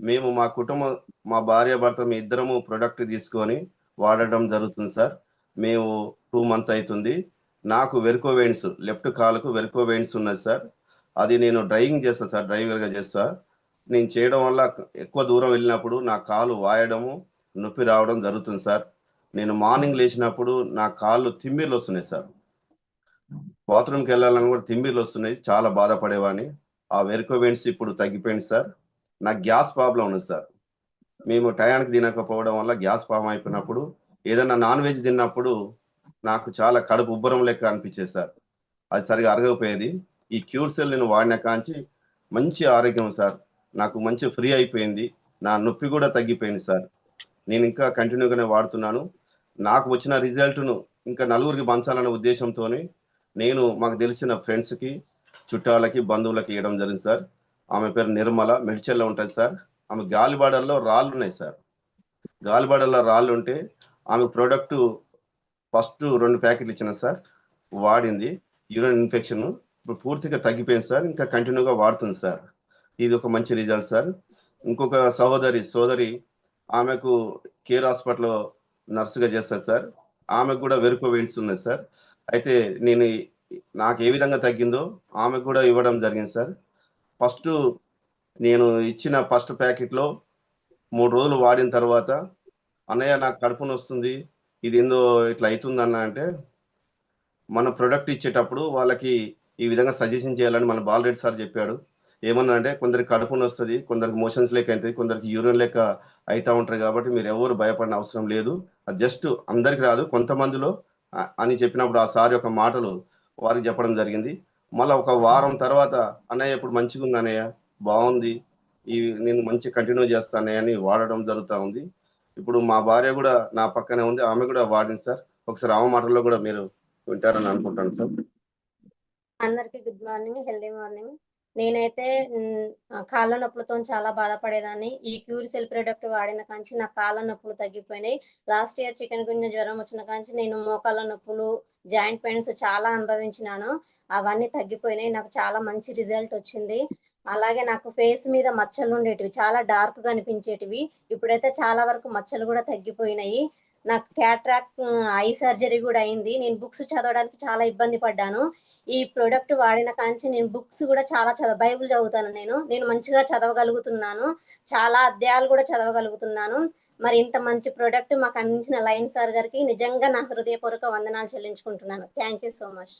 మేము మా కుటుంబం, మా భార్యాభర్త మీ ఇద్దరము ప్రొడక్ట్ తీసుకొని వాడడం జరుగుతుంది సార్. మేము 2 మంత్ అవుతుంది. నాకు వెరికో వెయిన్స్, లెఫ్ట్ కాలుకు వెరికో వెయిన్స్ ఉన్నది సార్. అది నేను డ్రైవింగ్ చేస్తా సార్, డ్రైవర్గా చేస్తా. నేను చేయడం వల్ల ఎక్కువ దూరం వెళ్ళినప్పుడు నా కాలు వాయడము, నొప్పి రావడం జరుగుతుంది సార్. నేను మార్నింగ్ లేచినప్పుడు నా కాళ్ళు తిమ్మిర్లు వస్తున్నాయి సార్. బాత్రూమ్కి వెళ్ళాలని కూడా తిమ్మిర్లు వస్తున్నాయి, చాలా బాధపడేవాడిని. ఆ వెరికో వెయిన్స్ ఇప్పుడు తగ్గిపోయింది సార్. నాకు గ్యాస్ ప్రాబ్లం ఉంది సార్. మేము టయానికి తినకపోవడం వల్ల గ్యాస్ ఫామ్ అయిపోయినప్పుడు, ఏదైనా నాన్ వెజ్ తిన్నప్పుడు నాకు చాలా కడుపు ఉబ్బరం లెక్క అనిపించేది సార్. అది సరిగా అరగకపోయేది. ఈ క్యూర్ సెల్ నేను వాడిన కాంచి మంచి ఆరోగ్యం సార్. నాకు మంచి ఫ్రీ అయిపోయింది. నా నొప్పి కూడా తగ్గిపోయింది సార్. నేను ఇంకా కంటిన్యూగానే వాడుతున్నాను. నాకు వచ్చిన రిజల్ట్ను ఇంకా నలుగురికి పంచాలనే ఉద్దేశంతోనే నేను మాకు తెలిసిన ఫ్రెండ్స్కి, చుట్టాలకి, బంధువులకి ఇవ్వడం జరిగింది సార్. ఆమె పేరు నిర్మల, మెడ్చల్లో ఉంటుంది సార్. ఆమె గాలిబాడల్లో రాళ్ళు ఉన్నాయి సార్. గాలిబాడల్లో రాళ్ళు ఉంటే ఆమె ప్రోడక్ట్ ఫస్ట్ 2 ప్యాకెట్లు ఇచ్చిన సార్. వాడింది. యూరిన్ ఇన్ఫెక్షన్ ఇప్పుడు పూర్తిగా తగ్గిపోయింది సార్. ఇంకా కంటిన్యూగా వాడుతుంది సార్. ఇది ఒక మంచి రిజల్ట్ సార్. ఇంకొక సోదరి ఆమెకు కేర్ హాస్పిటల్లో నర్సుగా చేస్తారు సార్. ఆమెకు కూడా వెరికో వెయిన్స్ ఉన్నాయి సార్. అయితే నాకు ఏ విధంగా తగ్గిందో ఆమెకు కూడా ఇవ్వడం జరిగింది సార్. ఫస్ట్ నేను ఇచ్చిన ఫస్ట్ ప్యాకెట్లో 3 రోజులు వాడిన తర్వాత, అన్నయ్య నాకు కడుపు నొస్తుంది, ఇది ఏందో ఇట్లా అవుతుందన్న అంటే, మన ప్రొడక్ట్ ఇచ్చేటప్పుడు వాళ్ళకి ఈ విధంగా సజెషన్ చేయాలని మన బాలరెడ్డి సార్ చెప్పాడు. ఏమన్నా అంటే, కొందరికి కడుపు నొస్తుంది, కొందరికి మోషన్స్ లెక్క అవుతుంది, కొందరికి యూరిన్ లెక్క అవుతూ ఉంటారు. కాబట్టి మీరు ఎవరు భయపడిన అవసరం లేదు. అది జస్ట్ అందరికి రాదు, కొంతమందిలో అని చెప్పినప్పుడు ఆ సార్ యొక్క మాటలు వారికి చెప్పడం జరిగింది. మళ్ళీ ఒక వారం తర్వాత, అన్నయ్య ఇప్పుడు మంచిగా ఉంది అన్నయ్య, బాగుంది, నేను మంచి కంటిన్యూ చేస్తానే అని వాడడం జరుగుతూ ఉంది. ఇప్పుడు మా భార్య కూడా నా పక్కనే ఉంది, ఆమె కూడా వాడింది సార్. ఒకసారి ఆమె మాటల్లో కూడా మీరు వింటారని అనుకుంటాను సార్. అందరికి గుడ్ మార్నింగ్, హెల్దీ మార్నింగ్. నేనైతే కాళ్ళ నొప్పులతో చాలా బాధపడేదాన్ని. ఈ క్యూర్ సెల్ ప్రొడక్ట్ వాడిన కాంచి నా కాళ్ళ నొప్పులు తగ్గిపోయినాయి. లాస్ట్ ఇయర్ చికెన్ గున్యా జ్వరం వచ్చిన కాంచి నేను మోకాళ్ళ నొప్పులు, జాయింట్ పెయిన్స్ చాలా అనుభవించినాను. అవన్నీ తగ్గిపోయినాయి. నాకు చాలా మంచి రిజల్ట్ వచ్చింది. అలాగే నాకు ఫేస్ మీద మచ్చలు ఉండేటివి, చాలా డార్క్ గా అనిపించేటివి. ఇప్పుడైతే చాలా వరకు మచ్చలు కూడా తగ్గిపోయినాయి. నాకు క్యాట్రాక్ట్ ఐ సర్జరీ కూడా అయింది. నేను బుక్స్ చదవడానికి చాలా ఇబ్బంది పడ్డాను. ఈ ప్రోడక్ట్ వాడిన కాంచి నేను బుక్స్ కూడా చాలా బైబుల్ చదువుతాను. నేను మంచిగా చదవగలుగుతున్నాను. చాలా అధ్యాయాలు కూడా చదవగలుగుతున్నాను. మరి ఇంత మంచి ప్రోడక్ట్ మాకు అందించిన లయన్ సార్ గారికి నిజంగా నా హృదయపూర్వక వందనాలు చెల్లించుకుంటున్నాను. Thank you so much.